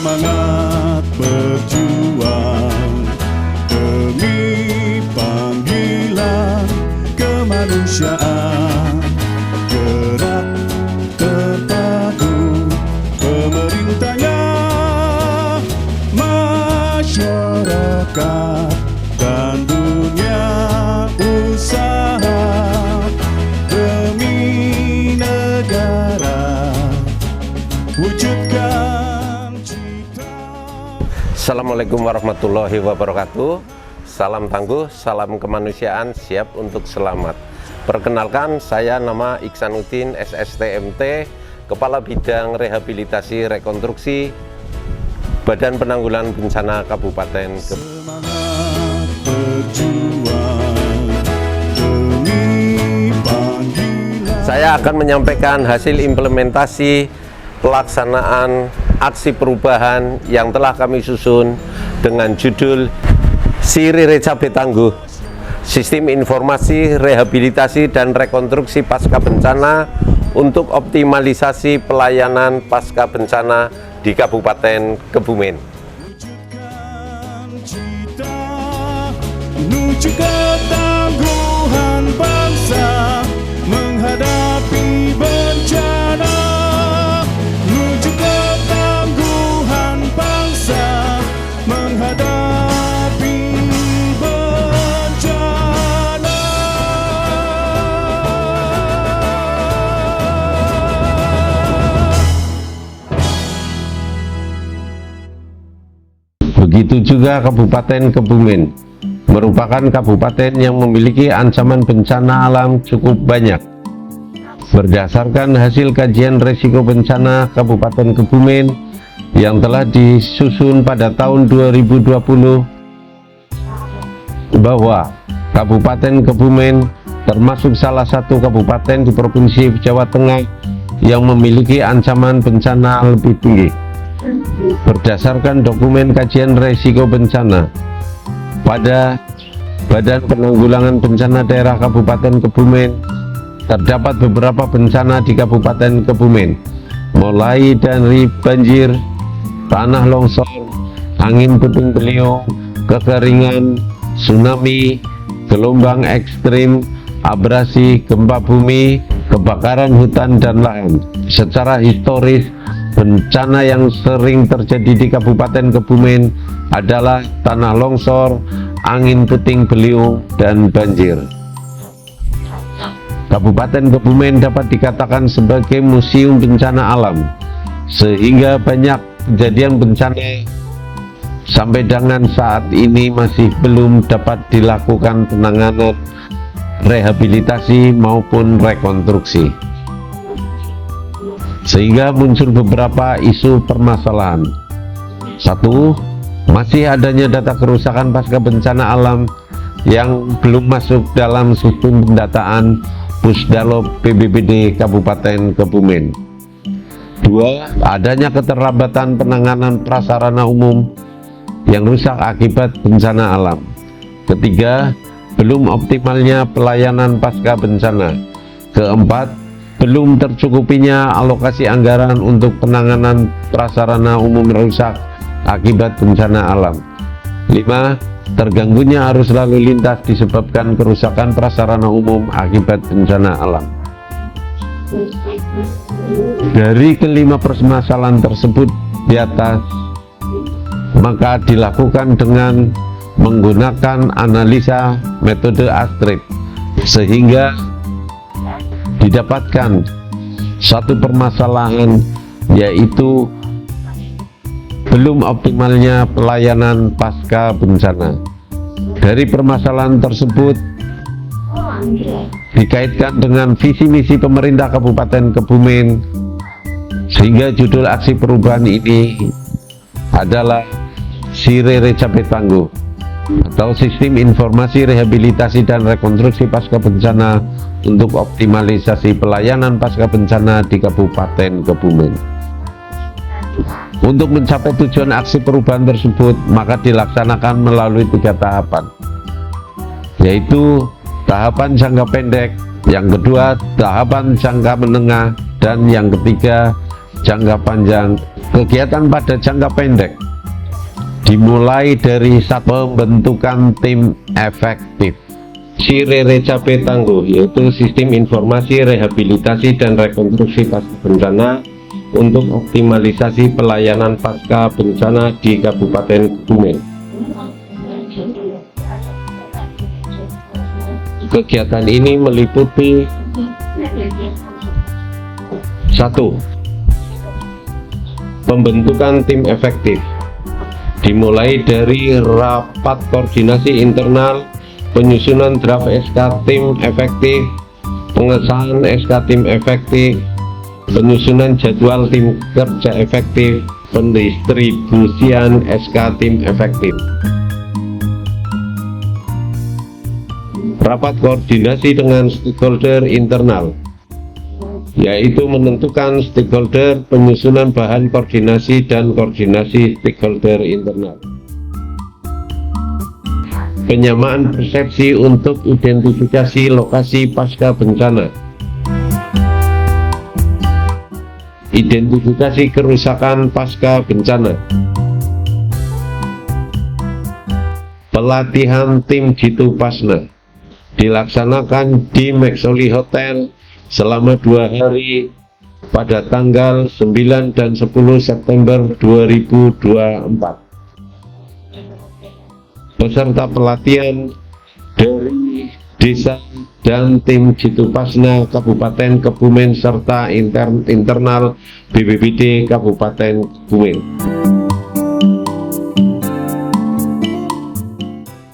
Semangat berjuang demi panggilan kemanusiaan, gerak terpadu pemerintahnya, masyarakat dan dunia usaha demi negara wujudkan cita. Assalamualaikum warahmatullahi wabarakatuh. Salam tangguh, salam kemanusiaan, siap untuk selamat. Perkenalkan, saya nama Iksanuddin SSTMT, Kepala Bidang Rehabilitasi Rekonstruksi Badan Penanggulangan Bencana Kabupaten Semangat berjuang demi panggilan. Saya akan menyampaikan hasil implementasi pelaksanaan aksi perubahan yang telah kami susun dengan judul Sirere Cabe Tangguh, Sistem Informasi Rehabilitasi dan Rekonstruksi Pasca Bencana untuk optimalisasi pelayanan pasca bencana di Kabupaten Kebumen. Wujudkan cita menuju ketangguhan bangsa menghadapi bencana. Menuju ketangguhan bangsa menghadapi bencana. Begitu juga Kabupaten Kebumen merupakan kabupaten yang memiliki ancaman bencana alam cukup banyak. Berdasarkan hasil kajian resiko bencana Kabupaten Kebumen yang telah disusun pada tahun 2020, bahwa Kabupaten Kebumen termasuk salah satu kabupaten di Provinsi Jawa Tengah yang memiliki ancaman bencana lebih tinggi. Berdasarkan dokumen kajian resiko bencana pada Badan Penanggulangan Bencana Daerah Kabupaten Kebumen, terdapat beberapa bencana di Kabupaten Kebumen, mulai dari banjir, tanah longsor, angin puting beliung, kekeringan, tsunami, gelombang ekstrim, abrasi, gempa bumi, kebakaran hutan dan lahan. Secara historis, bencana yang sering terjadi di Kabupaten Kebumen adalah tanah longsor, angin puting beliung, dan banjir. Kabupaten Kebumen dapat dikatakan sebagai museum bencana alam, sehingga banyak kejadian bencana sampai dengan saat ini masih belum dapat dilakukan penanganan, rehabilitasi maupun rekonstruksi, sehingga muncul beberapa isu permasalahan. Satu, masih adanya data kerusakan pasca bencana alam yang belum masuk dalam sistem pendataan Pusdalop BPBD Kabupaten Kebumen. Dua, adanya keterlambatan penanganan prasarana umum yang rusak akibat bencana alam. Ketiga, belum optimalnya pelayanan pasca bencana. Keempat, belum tercukupinya alokasi anggaran untuk penanganan prasarana umum rusak akibat bencana alam. 5. Terganggunya arus lalu lintas disebabkan kerusakan prasarana umum akibat bencana alam. Dari kelima permasalahan tersebut di atas, maka dilakukan dengan menggunakan analisa metode ASTRIP, sehingga didapatkan satu permasalahan, yaitu belum optimalnya pelayanan pasca bencana. Dari permasalahan tersebut dikaitkan dengan visi misi pemerintah Kabupaten Kebumen, sehingga judul aksi perubahan ini adalah Sirere Cabe Tangguh, atau Sistem Informasi Rehabilitasi dan Rekonstruksi Pasca Bencana untuk optimalisasi pelayanan pasca bencana di Kabupaten Kebumen. Untuk mencapai tujuan aksi perubahan tersebut, maka dilaksanakan melalui 3 tahapan, yaitu tahapan jangka pendek, yang kedua tahapan jangka menengah, dan yang ketiga jangka panjang Kegiatan pada jangka pendek dimulai dari pembentukan tim efektif. SIRERE Cape Tangguh yaitu Sistem Informasi Rehabilitasi dan Rekonstruksi Pasca Bencana untuk optimalisasi pelayanan pasca bencana di Kabupaten Kebumen. Kegiatan ini meliputi 1. Pembentukan tim efektif dimulai dari rapat koordinasi internal, penyusunan draft SK tim efektif, pengesahan SK tim efektif, penyusunan jadwal tim kerja efektif, pendistribusian SK tim efektif. Rapat koordinasi dengan stakeholder internal, yaitu menentukan stakeholder, penyusunan bahan koordinasi dan koordinasi stakeholder internal. Penyamaan persepsi untuk identifikasi lokasi pasca bencana, identifikasi kerusakan pasca bencana, pelatihan tim Jitu Pasna dilaksanakan di Maxoli Hotel selama 2 hari pada tanggal 9 dan 10 September 2024. Peserta pelatihan dari desa dan tim Jitu Pasna Kabupaten Kebumen serta internal BPBD Kabupaten Kebumen.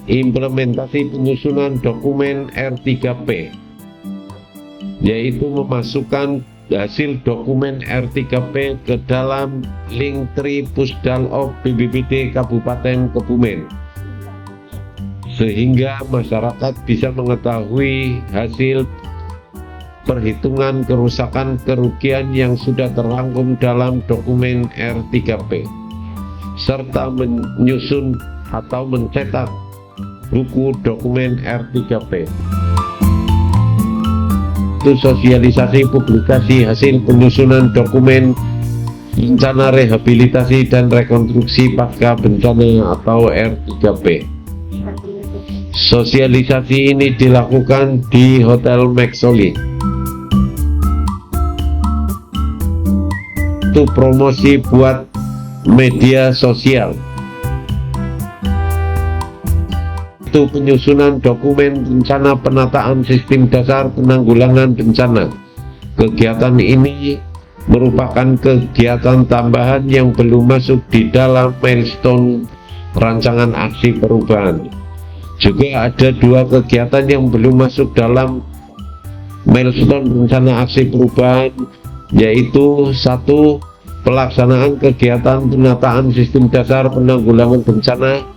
Implementasi penyusunan dokumen R3P, yaitu memasukkan hasil dokumen R3P ke dalam Linktree Pusdalop BPBD Kabupaten Kebumen, sehingga masyarakat bisa mengetahui hasil perhitungan kerusakan kerugian yang sudah terangkum dalam dokumen R3P, serta menyusun atau mencetak buku dokumen R3P. Itu sosialisasi publikasi hasil penyusunan dokumen rencana rehabilitasi dan rekonstruksi pasca bencana atau R3P. Sosialisasi ini dilakukan di Hotel Maxoli. Itu promosi buat media sosial. Itu penyusunan dokumen rencana penataan sistem dasar penanggulangan bencana. Kegiatan ini merupakan kegiatan tambahan yang belum masuk di dalam milestone rancangan aksi perubahan. Juga ada 2 kegiatan yang belum masuk dalam milestone rencana aksi perubahan, yaitu 1. Pelaksanaan kegiatan penataan sistem dasar penanggulangan bencana,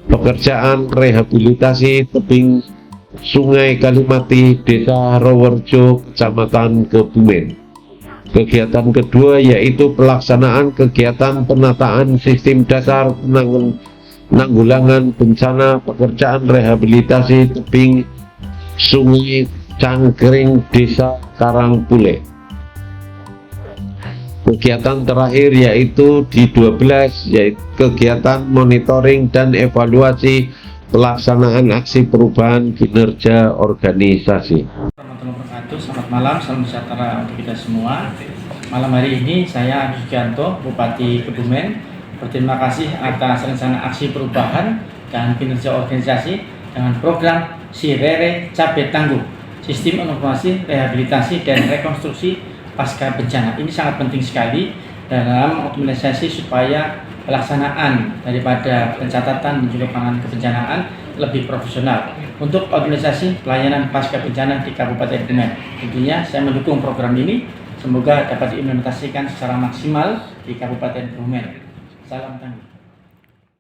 pekerjaan rehabilitasi tebing Sungai Kalimati, Desa Rowerjo, Kecamatan Kebumen. Kegiatan kedua yaitu pelaksanaan kegiatan penataan sistem dasar penanggulangan bencana, pekerjaan rehabilitasi tebing Sungai Cangkring, Desa Karangpule. Kegiatan terakhir yaitu di 12, yaitu kegiatan monitoring dan evaluasi pelaksanaan aksi perubahan kinerja organisasi. Selamat malam, salam sejahtera untuk kita semua. Malam hari ini saya Agus Gianto, Bupati Kebumen, berterima kasih atas rencana aksi perubahan dan kinerja organisasi dengan program SIRERE Cape Tangguh, Sistem Informasi Rehabilitasi dan Rekonstruksi Pasca Bencana. Ini sangat penting sekali dalam optimalisasi supaya pelaksanaan daripada pencatatan dan juga penanganan kebencanaan lebih profesional untuk organisasi pelayanan pasca bencana di Kabupaten Kebumen. Tentunya saya mendukung program ini, semoga dapat diimplementasikan secara maksimal di Kabupaten Kebumen. Salam tangguh.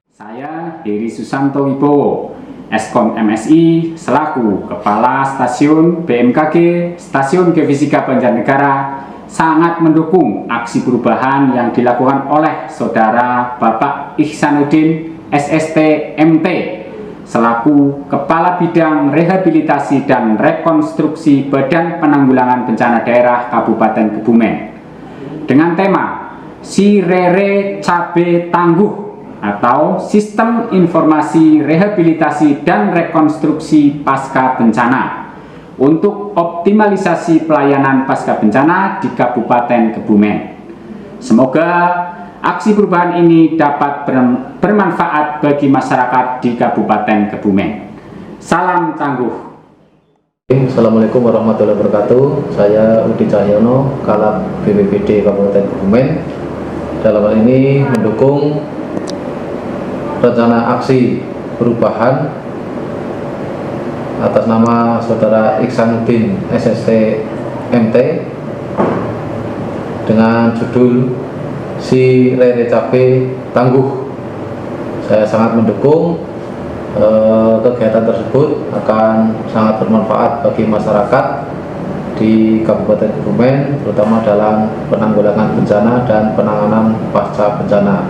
Saya Heri Susanto Wibowo, Eskom MSI selaku Kepala Stasiun BMKG Stasiun Geofisika Banjarnegara sangat mendukung aksi perubahan yang dilakukan oleh Saudara Bapak Ihsanuddin SST MT selaku Kepala Bidang Rehabilitasi dan Rekonstruksi Badan Penanggulangan Bencana Daerah Kabupaten Kebumen dengan tema SIRERE Cabe Tangguh atau Sistem Informasi Rehabilitasi dan Rekonstruksi Pasca Bencana untuk optimalisasi pelayanan pasca bencana di Kabupaten Kebumen. Semoga aksi perubahan ini dapat bermanfaat bagi masyarakat di Kabupaten Kebumen. Salam tangguh. Assalamualaikum warahmatullahi wabarakatuh. Saya Udi Cahyono, Kalab BPBD Kabupaten Kebumen. Dalam hal ini mendukung rencana aksi perubahan atas nama Saudara Iksanuddin SST MT dengan judul SIRERE Cabe Tangguh. Saya sangat mendukung kegiatan tersebut akan sangat bermanfaat bagi masyarakat di Kabupaten Kebumen, terutama dalam penanggulangan bencana dan penanganan pasca bencana.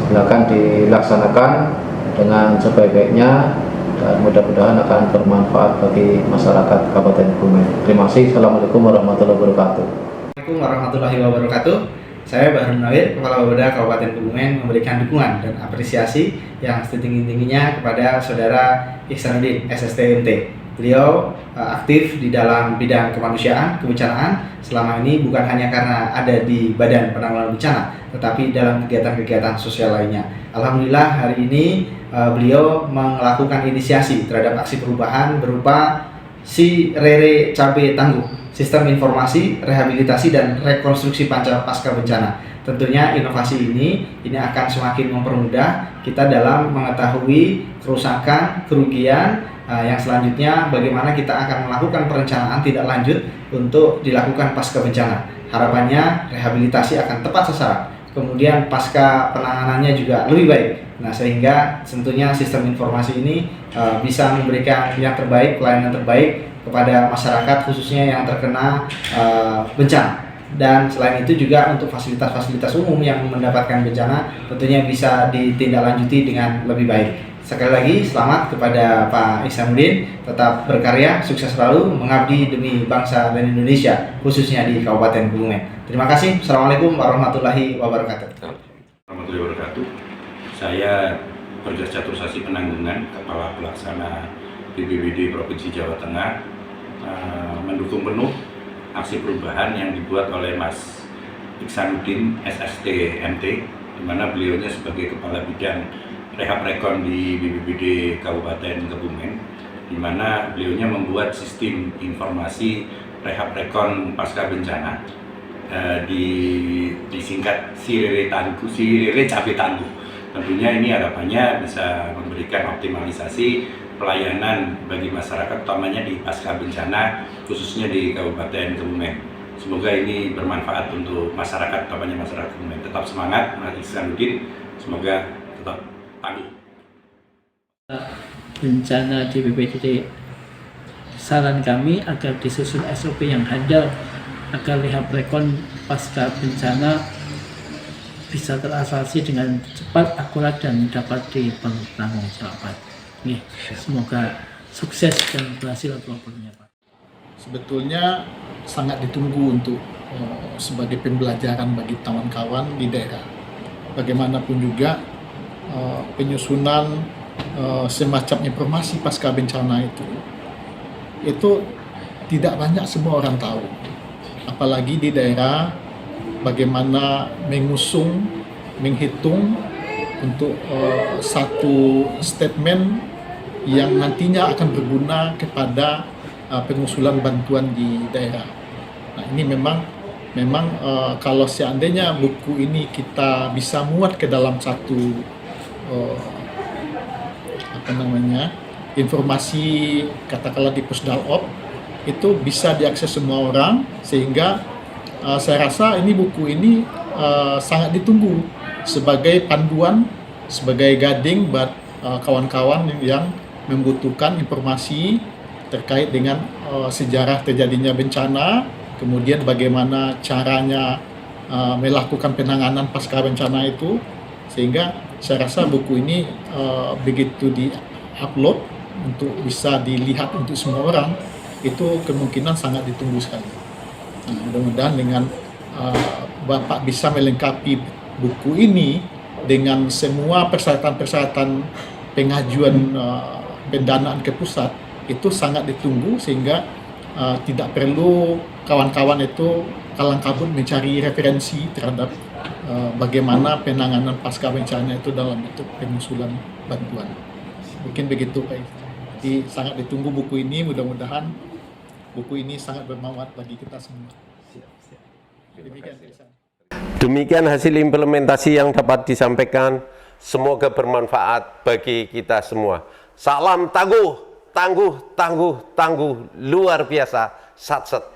Silakan dilaksanakan dengan sebaik-baiknya dan mudah-mudahan akan bermanfaat bagi masyarakat Kabupaten Kebumen. Terima kasih. Assalamualaikum warahmatullahi wabarakatuh. Assalamualaikum warahmatullahi wabarakatuh. Saya Bahru Munawir, Kepala Bapeda Kabupaten Kebumen, memberikan dukungan dan apresiasi yang setinggi-tingginya kepada Saudara Iksanuddin SST MT. Beliau aktif di dalam bidang kemanusiaan, kebencanaan selama ini bukan hanya karena ada di Badan Penanggulangan Bencana, tetapi dalam kegiatan-kegiatan sosial lainnya. Alhamdulillah hari ini beliau melakukan inisiasi terhadap aksi perubahan berupa SIRERE Cabe Tangguh, Sistem Informasi Rehabilitasi dan Rekonstruksi Pasca Bencana. Tentunya inovasi ini akan semakin mempermudah kita dalam mengetahui kerusakan, kerugian yang selanjutnya bagaimana kita akan melakukan perencanaan tidak lanjut untuk dilakukan pasca bencana. Harapannya rehabilitasi akan tepat sasaran, kemudian pasca penanganannya juga lebih baik. Nah, sehingga tentunya sistem informasi ini bisa memberikan yang terbaik, pelayanan terbaik kepada masyarakat khususnya yang terkena bencana. Dan selain itu juga untuk fasilitas-fasilitas umum yang mendapatkan bencana tentunya bisa ditindaklanjuti dengan lebih baik. Sekali lagi selamat kepada Pak Iksanuddin, tetap berkarya, sukses selalu, mengabdi demi bangsa dan Indonesia khususnya di Kabupaten Kebumen. Terima kasih. Assalamualaikum warahmatullahi wabarakatuh. Warahmatullahi wabarakatuh. Saya Bergas Catursasi Penanggungan, Kepala Pelaksana BPBD Provinsi Jawa Tengah, mendukung penuh aksi perubahan yang dibuat oleh Mas Iksanuddin SST MT, di mana beliaunya sebagai Kepala Bidang Rehab Rekon di BPBD Kabupaten Kebumen, di mana beliaunya membuat sistem informasi rehab rekon pasca bencana, disingkat SIRERE Cabe Tangguh. Tentunya ini harapannya bisa memberikan optimalisasi pelayanan bagi masyarakat, utamanya di pasca bencana, khususnya di Kabupaten Kebumen. Semoga ini bermanfaat untuk masyarakat, utamanya masyarakat Kebumen. Tetap semangat, Mas Iksanuddin. Semoga tetap tangguh. Bencana di BPBD, saran kami agar disusun SOP yang handal agar rehab rekon pasca bencana bisa teratasi dengan cepat, akurat, dan dapat dipertanggungjawabkan. Semoga sukses dan berhasil apapun, Pak. Sebetulnya sangat ditunggu untuk sebagai pembelajaran bagi kawan-kawan di daerah. Bagaimanapun juga penyusunan semacam informasi pasca bencana itu tidak banyak semua orang tahu. Apalagi di daerah, bagaimana mengusung, menghitung untuk satu statement yang nantinya akan berguna kepada pengusulan bantuan di daerah. Nah, ini memang kalau seandainya buku ini kita bisa muat ke dalam satu informasi, katakanlah di Pusdalop, itu bisa diakses semua orang, sehingga saya rasa buku ini sangat ditunggu sebagai panduan, sebagai guiding buat kawan-kawan yang membutuhkan informasi terkait dengan sejarah terjadinya bencana, kemudian bagaimana caranya melakukan penanganan pasca bencana itu, sehingga saya rasa buku ini begitu di-upload untuk bisa dilihat untuk semua orang, itu kemungkinan sangat ditunggu sekali. Nah, mudah-mudahan dengan Bapak bisa melengkapi buku ini dengan semua persyaratan-persyaratan pengajuan pendanaan ke pusat itu sangat ditunggu, sehingga tidak perlu kawan-kawan itu kalang kabut mencari referensi terhadap bagaimana penanganan pasca bencana itu dalam bentuk pengusulan bantuan. Mungkin begitu Pak. Jadi sangat ditunggu buku ini, mudah-mudahan buku ini sangat bermanfaat bagi kita semua. Demikian hasil implementasi yang dapat disampaikan. Semoga bermanfaat bagi kita semua. Salam tangguh, tangguh, tangguh, tangguh, luar biasa, sat-sat.